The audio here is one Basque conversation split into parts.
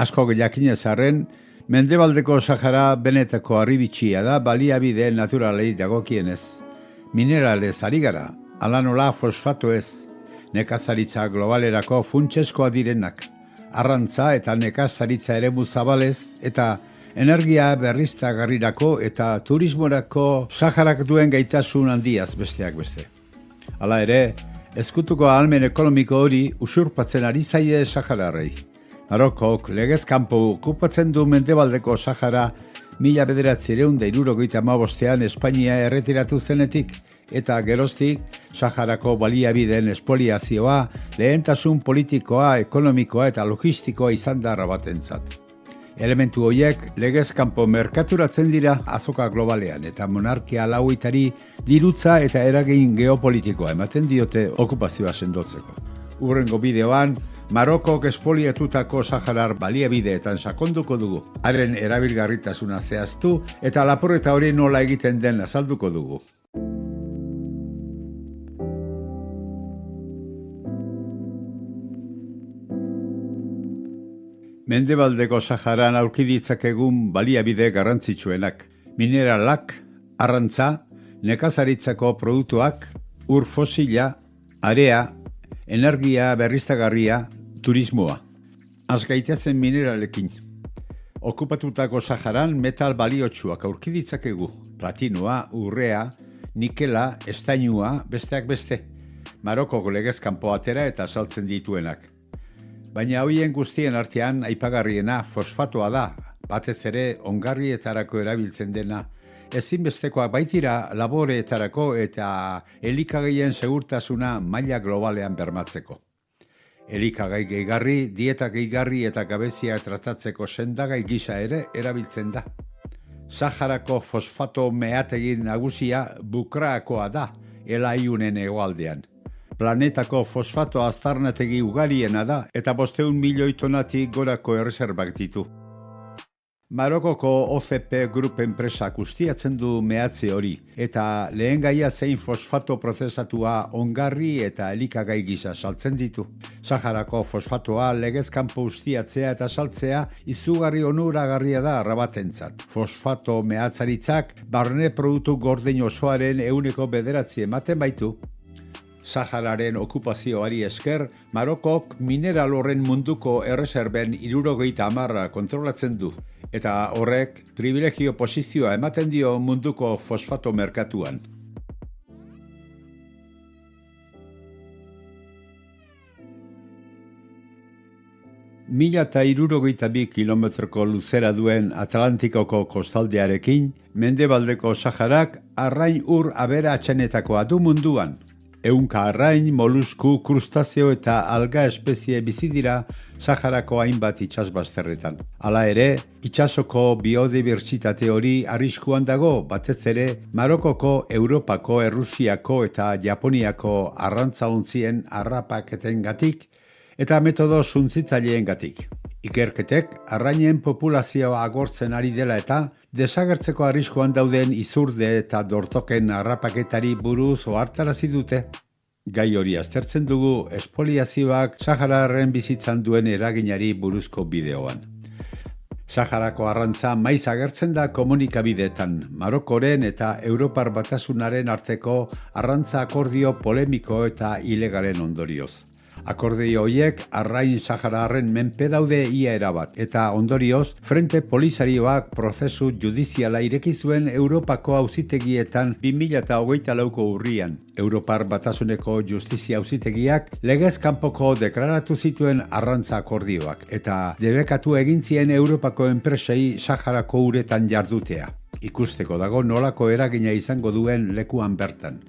Asko jakinez arren, Mendebaldeko Sahara benetako harribitxia da baliabide naturalei dagokienez. Mineralez ari gara, ala nola fosfato ez, nekazaritza globalerako funtsezkoa direnak, arrantza eta nekazaritza eremu zabalez eta energia berriztagarrirako eta turismorako Saharak duen gaitasun handiaz besteak beste. Hala ere, ezkutuko ahalmen ekonomiko hori usurpatzen ari zaie Sahararrei. Marokok legez kanpo okupatzen du Mendebaldeko Sahara 1975ean Espainia erretiratu zenetik eta geroztik Saharako baliabideen espoliazioa lehentasun politikoa, ekonomikoa eta logistikoa izan da rabatentzat. Elementu horiek legez kanpo merkaturatzen dira azoka globalean eta monarkia lauitari dirutza eta eragin geopolitikoa ematen diote okupazioa sendotzeko. Hurrengo bideoan, Marokok espoliatutako Saharar baliabideetan sakonduko dugu. Haren erabilgarritasuna zehaztu eta lapurreta hori nola egiten den azalduko dugu. Mendebaldeko Saharan aurki ditzakegun baliabide garrantzitsuenak. Mineralak, arrantza, nekazaritzako produktuak, ur fosila, area, energia berriztagarria, turismoa. Az gaitezen mineralekin. Okupatutako Saharan metal baliotsuak aurki ditzakegu. Platinoa, urrea, nikela, estainua, besteak beste. Marokoko legez kanpo atera eta saltzen dituenak. Baina hoien guztien artean aipagarriena fosfatoa da, batez ere ongarrietarako erabiltzen dena, ezinbestekoak baitira laboreetarako eta elikagaien segurtasuna maila globalean bermatzeko. Elikagai gehigarri, dieta gehigarri eta gabezia tratatzeko sendagai gisa ere erabiltzen da. Saharako fosfato mehategin nagusia Bukraakoa da, Elaiunen hegoaldean. Planetako fosfato aztarnategi ugariena da eta 500 milioi tonatik gorako erreserbak ditu. Marokoko OCP Group enpresak ustiatzen du mehatze hori eta lehen gaia zein fosfato prozesatua ongarri eta elikagai gisa saltzen ditu. Saharako fosfatoa legez kanpo ustiatzea eta saltzea izugarri onuragarria da Rabatentzat. Fosfato mehatzaritzak barne produktu gordein osoaren 9% ematen baitu. Sahararen okupazioari esker, Marokok mineral horren munduko erreserben 70% kontrolatzen du, eta horrek privilegio posizioa ematen dio munduko fosfato merkatuan. Mila 1.062 kilometroko luzera duen Atlantikoko kostaldearekin, Mendebaldeko Saharak arrain ur aberatsenetakoa du munduan. Ehunka arrain, molusku, krustazio eta alga espezie bizi dira Saharako hainbat itsasbazterretan. Hala ere, itsasoko biodibertsitate hori arriskuan dago, batez ere Marokoko, Europako, Errusiako eta Japoniako arrantzalontzien harrapaketengatik eta metodo suntzitzaileengatik. Ikerketek arrainen populazioa agortzen ari dela eta desagertzeko arriskuan dauden izurde eta dortoken harrapaketari buruz ohartarazi dute. Gai hori aztertzen dugu espoliazioak Sahararen bizitzan duen eraginari buruzko bideoan. Saharako arrantza maiz agertzen da komunikabideetan, Marokoren eta Europar Batasunaren arteko arrantza akordio polemiko eta ilegalen ondorioz. Akordio horiek arrain Sahararen menpe daude ia erabat, eta ondorioz, frente polisarioak prozesu judiziala ireki zuen Europako auzitegietan 2024ko urrian. Europar Batasuneko Justizia Auzitegiak legez kanpoko deklaratu zituen arrantza akordioak, eta debekatu egintzien Europako enpresei Saharako uretan jardutea. Ikusteko dago nolako eragina izango duen lekuan bertan.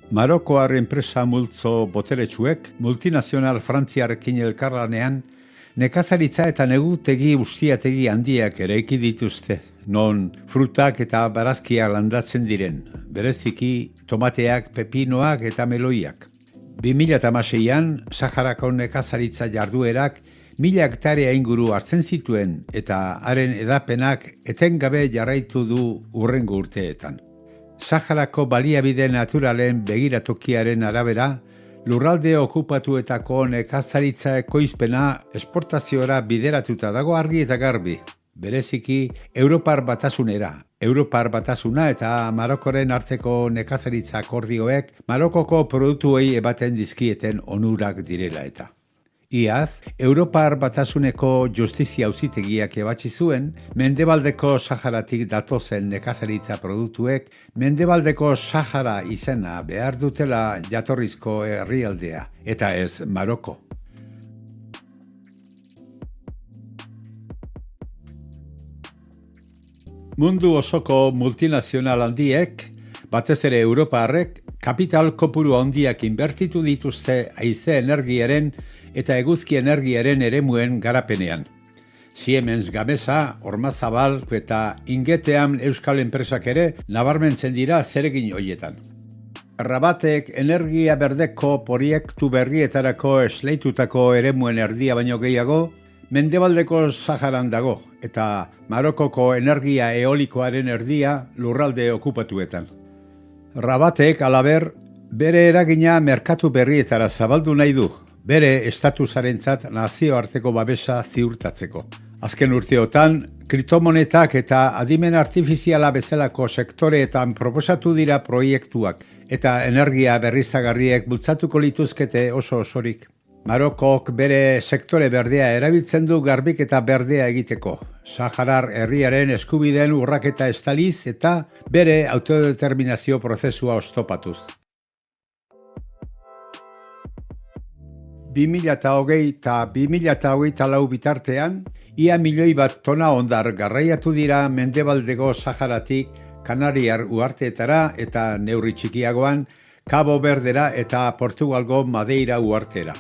Marokoar enpresa multzo boteretsuek multinazional Frantziarekin elkarlanean nekazaritza eta negutegi ustiategi handiak eraiki dituzte, non frutak eta barazkiak landatzen diren, bereziki tomateak, pepinoak eta meloiak. 2016an Saharako nekazaritza jarduerak 1000 hektarea inguru hartzen zituen eta haren edapenak etengabe jarraitu du hurrengo urteetan. Saharako baliabide naturalen begiratokiaren arabera, lurralde okupatuetako nekazaritza ekoizpena esportaziora bideratuta dago argi eta garbi. Bereziki, Europar Batasunera. Europar Batasuna eta Marokoren arteko nekazaritza akordioek Marokoko produktuei ebaten dizkieten onurak direla eta. Iaz, Europar Batasuneko justizia auzitegiak ebatzi zuen, Mendebaldeko Saharatik datozen nekazaritza produktuek Mendebaldeko Sahara izena behar dutela jatorrizko herrialdea, eta ez Maroko. Mundu osoko multinazional handiek, batez ere Europarrek, kapital kopuru handiak inbertitu dituzte haize energiaren eta eguzki energiaren eremuen garapenean. Siemens Gamesa, Ormazabal eta Ingeteam euskal enpresak ere nabarmentzen dira zeregin hoietan. Rabatek energia berdeko proiektu berrietarako esleitutako eremuen erdia baino gehiago, Mendebaldeko Saharan dago, eta Marokoko energia eolikoaren erdia lurralde okupatuetan. Rabatek, alaber, bere eragina merkatu berrietara zabaldu nahi du, bere estatusarentzat nazioarteko babesa ziurtatzeko. Azken urteotan, kriptomonetak eta adimen artifiziala bezalako sektoreetan proposatu dira proiektuak, eta energia berriztagarriek bultzatuko lituzkete oso-osorik. Marokok bere sektore berdea erabiltzen du garbiketa berdea egiteko. Saharar herriaren eskubideen urraketa estaliz eta bere autodeterminazio prozesua oztopatuz. 2020 eta 2024 bitartean, ia 1 milioi tona hondar garraiatu dira Mendebaldeko Saharatik Kanariar uharteetara eta neurri txikiagoan Cabo Verdera eta Portugalgo Madeira uhartera.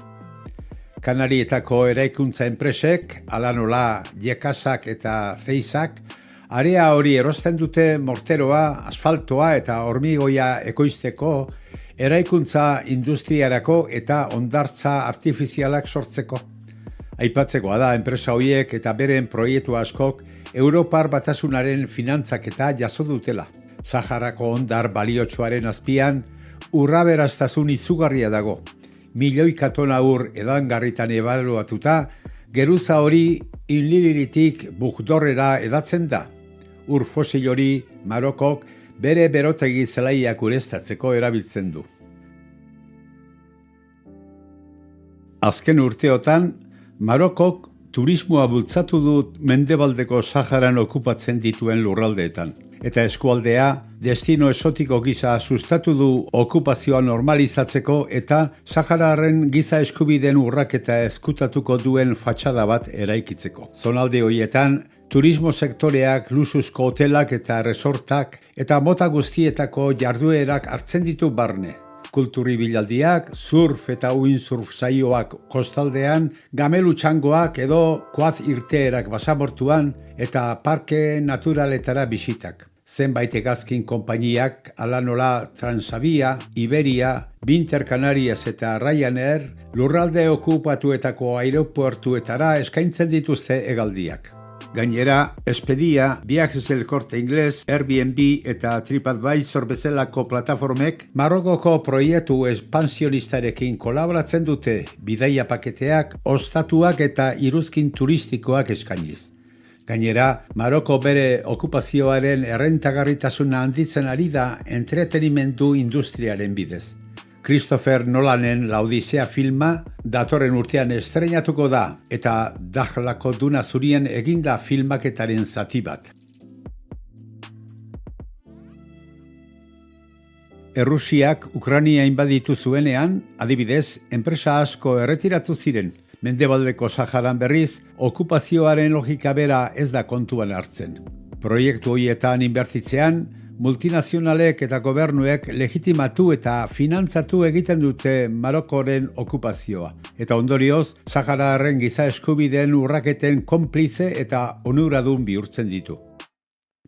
Kanarietako eraikuntza enpresek, ala nola Jekasak eta Zeisak, area hori erosten dute morteroa, asfaltoa eta hormigoia ekoizteko, eraikuntza industriarako eta hondartza artifizialak sortzeko. Aipatzekoa da enpresa horiek eta beren proiektu askok Europar Batasunaren finantzaketa jaso dutela. Saharako hondar baliotsuaren azpian urraberaztasun izugarria dago. Milioika tona ur edangarritan ebaluatuta, geruza hori inliriritik Bugdorrera edatzen da. Ur fosil hori Marokok bere berotegi zelaiak ureztatzeko erabiltzen du. Azken urteotan, Marokok turismoa bultzatu dut Mendebaldeko Saharan okupatzen dituen lurraldeetan. Eta eskualdea destino esotiko gisa sustatu du okupazioa normalizatzeko eta Sahararen giza eskubideen urraketa ezkutatuko duen fatxada bat eraikitzeko. Zonalde horietan, turismo sektoreak, luxuzko hotelak eta resortak eta mota guztietako jarduerak hartzen ditu barne. Kulturi bilaldiak, surf eta windsurf saioak kostaldean, gamelu txangoak edo koaz irteerak basamortuan eta parke naturaletara bisitak. Zenbait hegazkin konpainiak, ala nola Transavia, Iberia, Binter Canarias eta Ryanair, lurralde okupatuetako aireportuetara eskaintzen dituzte hegaldiak. Gainera, Expedia, Viajes del Corte Inglés, Airbnb eta TripAdvisor bezalako plataformek Marokoko proiektu espansionistarekin kolaboratzen dute bidaia paketeak, ostatuak eta iruzkin turistikoak eskainiz. Gainera, Maroko bere okupazioaren errentagarritasuna handitzen ari da entretenimendu industriaren bidez. Christopher Nolanen La Odisea filma datorren urtean estreinatuko da eta Dahlako Duna Zurien eginda filmaketaren zati bat. Errusiak Ukraina inbaditu zuenean, adibidez, enpresa asko erretiratu ziren. Mendebaldeko Saharan berriz, okupazioaren logika bera ez da kontuan hartzen. Proiektu horietan inbertitzean, multinazionalek eta gobernuek legitimatu eta finantzatu egiten dute Marokoren okupazioa. Eta ondorioz, Sahararen giza eskubideen urraketen konplize eta onuradun bihurtzen ditu.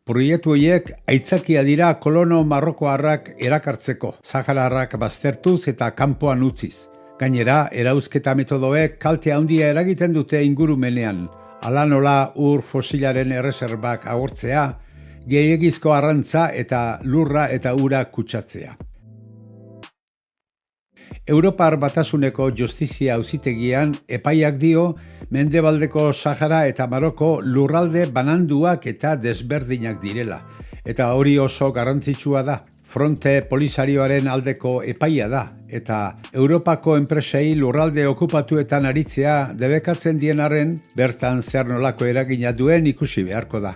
Proiektu horiek aitzakia dira kolono marrokoarrak erakartzeko, Sahararrak baztertuz eta kanpoan utziz. Gainera, erauzketa metodoek kalte handia eragiten dute ingurumenean, ala nola ur fosilaren erreserbak agortzea, gehiegizko arrantza eta lurra eta ura kutsatzea. Europar Batasuneko Justizia Auzitegian epaiak dio Mendebaldeko Sahara eta Maroko lurralde bananduak eta desberdinak direla, eta hori oso garrantzitsua da. Fronte Polisarioaren aldeko epaia da, eta Europako enpresei lurralde okupatuetan aritzea debekatzen dien arren, bertan zer nolako eragina duen ikusi beharko da.